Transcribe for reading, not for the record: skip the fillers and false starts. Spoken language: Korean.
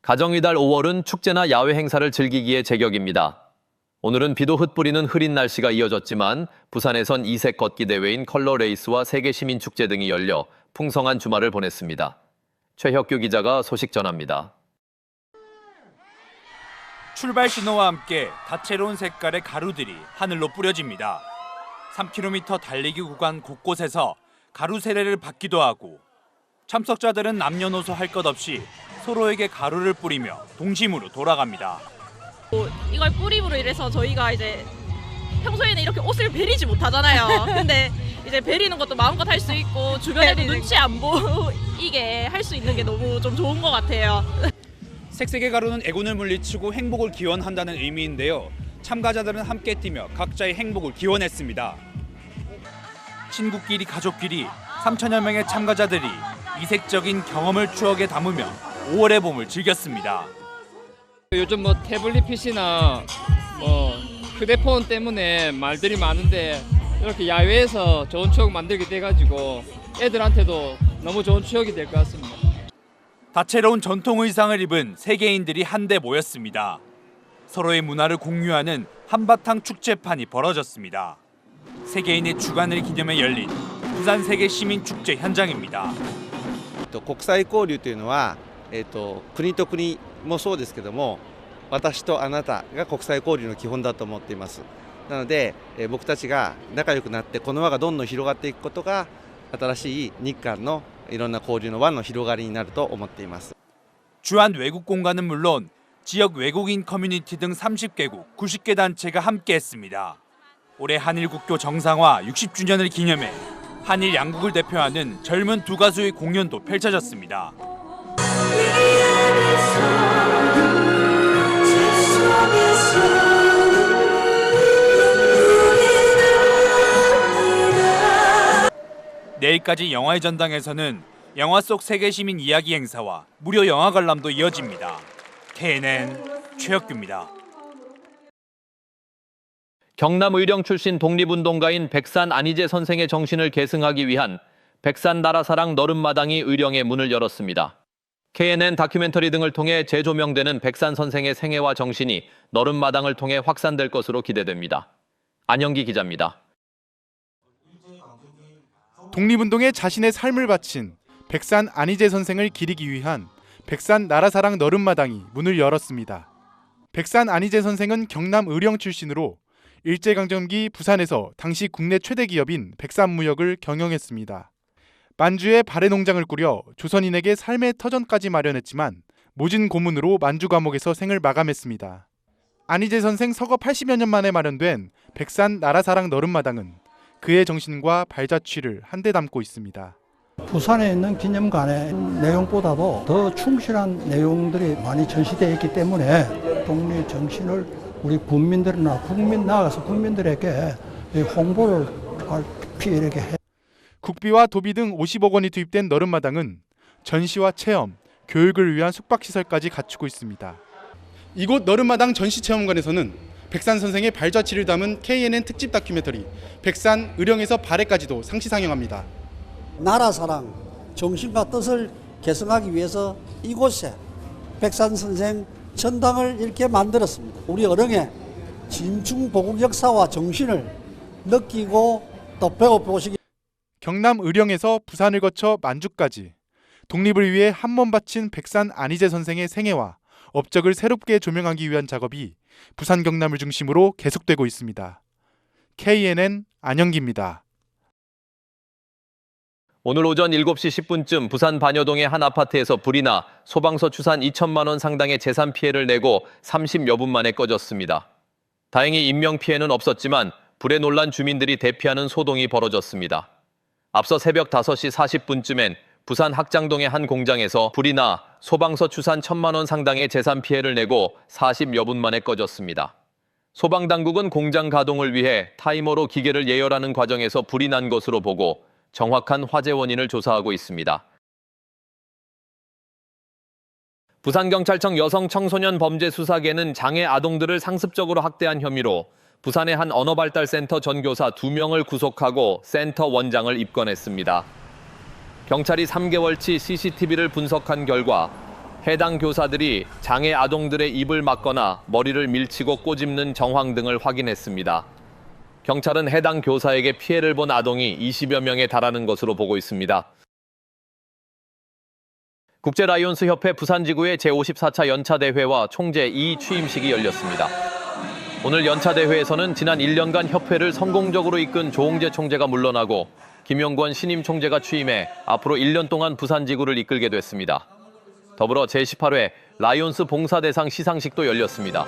가정이달 5월은 축제나 야외 행사를 즐기기에 제격입니다. 오늘은 비도 흩뿌리는 흐린 날씨가 이어졌지만 부산에선 이색 걷기 대회인 컬러 레이스와 세계 시민축제 등이 열려 풍성한 주말을 보냈습니다. 최혁규 기자가 소식 전합니다. 출발 신호와 함께 다채로운 색깔의 가루들이 하늘로 뿌려집니다. 3km 달리기 구간 곳곳에서 가루 세례를 받기도 하고 참석자들은 남녀노소 할 것 없이 서로에게 가루를 뿌리며 동심으로 돌아갑니다. 이걸 뿌림으로 인해서 저희가 이제 평소에는 이렇게 옷을 베리지 못하잖아요. 근데 이제 베리는 것도 마음껏 할 수 있고 주변에도 눈치 안 보이게 할 수 있는 게 너무 좀 좋은 것 같아요. 색색의 가루는 애군을 물리치고 행복을 기원한다는 의미인데요. 참가자들은 함께 뛰며 각자의 행복을 기원했습니다. 친구끼리 가족끼리 3천여 명의 참가자들이 이색적인 경험을 추억에 담으며 5월의 봄을 즐겼습니다. 요즘 태블릿 PC나 휴대폰 때문에 말들이 많은데 이렇게 야외에서 좋은 추억 만들게 돼가지고 애들한테도 너무 좋은 추억이 될 것 같습니다. 다채로운 전통 의상을 입은 세계인들이 한데 모였습니다. 서로의 문화를 공유하는 한바탕 축제판이 벌어졌습니다. 세계인의 주간을 기념해 열린 부산 세계 시민 축제 현장입니다. 国際交流というのは、国と国もそうですけども、私とあなたが国際交流の基本だと思っています。なので、僕たちが仲良くなってこの輪がどんどん広がっていくことが新しい日韓のいろんな交流の輪の広がりになると思っています。 주한 외국 공간은 물론 지역 외국인 커뮤니티 등 30개국 90개 단체가 함께했습니다. 올해 한일 국교 정상화 60주년을 기념해 한일 양국을 대표하는 젊은 두 가수의 공연도 펼쳐졌습니다. 내일까지 영화의 전당에서는 영화 속 세계 시민 이야기 행사와 무료 영화 관람도 이어집니다. KNN 최혁규입니다. 경남 의령 출신 독립운동가인 백산 안희재 선생의 정신을 계승하기 위한 백산 나라사랑 너른마당이 의령의 문을 열었습니다. KNN 다큐멘터리 등을 통해 재조명되는 백산 선생의 생애와 정신이 너른마당을 통해 확산될 것으로 기대됩니다. 안영기 기자입니다. 독립운동에 자신의 삶을 바친 백산 안희재 선생을 기리기 위한 백산 나라사랑 너른마당이 문을 열었습니다. 백산 안희재 선생은 경남 의령 출신으로 일제강점기 부산에서 당시 국내 최대 기업인 백산무역을 경영했습니다. 만주에 발해농장을 꾸려 조선인에게 삶의 터전까지 마련했지만 모진 고문으로 만주 감옥에서 생을 마감했습니다. 안희재 선생 서거 80여 년 만에 마련된 백산 나라사랑 너른마당은 그의 정신과 발자취를 한데 담고 있습니다. 부산에 있는 기념관의 내용보다도 더 충실한 내용들이 많이 전시되어 있기 때문에 독립 정신을 우리 국민들이나 나아가서 국민들에게 홍보를 깊이 이렇게 해. 국비와 도비 등 50억 원이 투입된 너른마당은 전시와 체험, 교육을 위한 숙박시설까지 갖추고 있습니다. 이곳 너른마당 전시체험관에서는 백산 선생의 발자취를 담은 KNN 특집 다큐멘터리 백산 의령에서 발해까지도 상시 상영합니다. 나라사랑, 정신과 뜻을 계승하기 위해서 이곳에 백산 선생 전당을 이렇게 만들었습니다. 우리 의령의 진충 보국 역사와 정신을 느끼고 또 배워보시기. 경남 의령에서 부산을 거쳐 만주까지 독립을 위해 한 몸 바친 백산 안희재 선생의 생애와 업적을 새롭게 조명하기 위한 작업이 부산 경남을 중심으로 계속되고 있습니다. KNN 안영기입니다. 오늘 오전 7시 10분쯤 부산 반여동의 한 아파트에서 불이 나 소방서 추산 2천만 원 상당의 재산 피해를 내고 30여 분 만에 꺼졌습니다. 다행히 인명피해는 없었지만 불에 놀란 주민들이 대피하는 소동이 벌어졌습니다. 앞서 새벽 5시 40분쯤엔 부산 학장동의 한 공장에서 불이 나 소방서 추산 1,000만 원 상당의 재산 피해를 내고 40여 분 만에 꺼졌습니다. 소방당국은 공장 가동을 위해 타이머로 기계를 예열하는 과정에서 불이 난 것으로 보고 정확한 화재 원인을 조사하고 있습니다. 부산경찰청 여성청소년범죄수사계는 장애 아동들을 상습적으로 학대한 혐의로 부산의 한 언어발달센터 전교사 2명을 구속하고 센터 원장을 입건했습니다. 경찰이 3개월치 CCTV를 분석한 결과 해당 교사들이 장애 아동들의 입을 막거나 머리를 밀치고 꼬집는 정황 등을 확인했습니다. 경찰은 해당 교사에게 피해를 본 아동이 20여 명에 달하는 것으로 보고 있습니다. 국제라이온스 협회 부산지구의 제54차 연차대회와 총재 2 취임식이 열렸습니다. 오늘 연차대회에서는 지난 1년간 협회를 성공적으로 이끈 조홍재 총재가 물러나고 김용권 신임 총재가 취임해 앞으로 1년 동안 부산지구를 이끌게 됐습니다. 더불어 제18회 라이온스 봉사대상 시상식도 열렸습니다.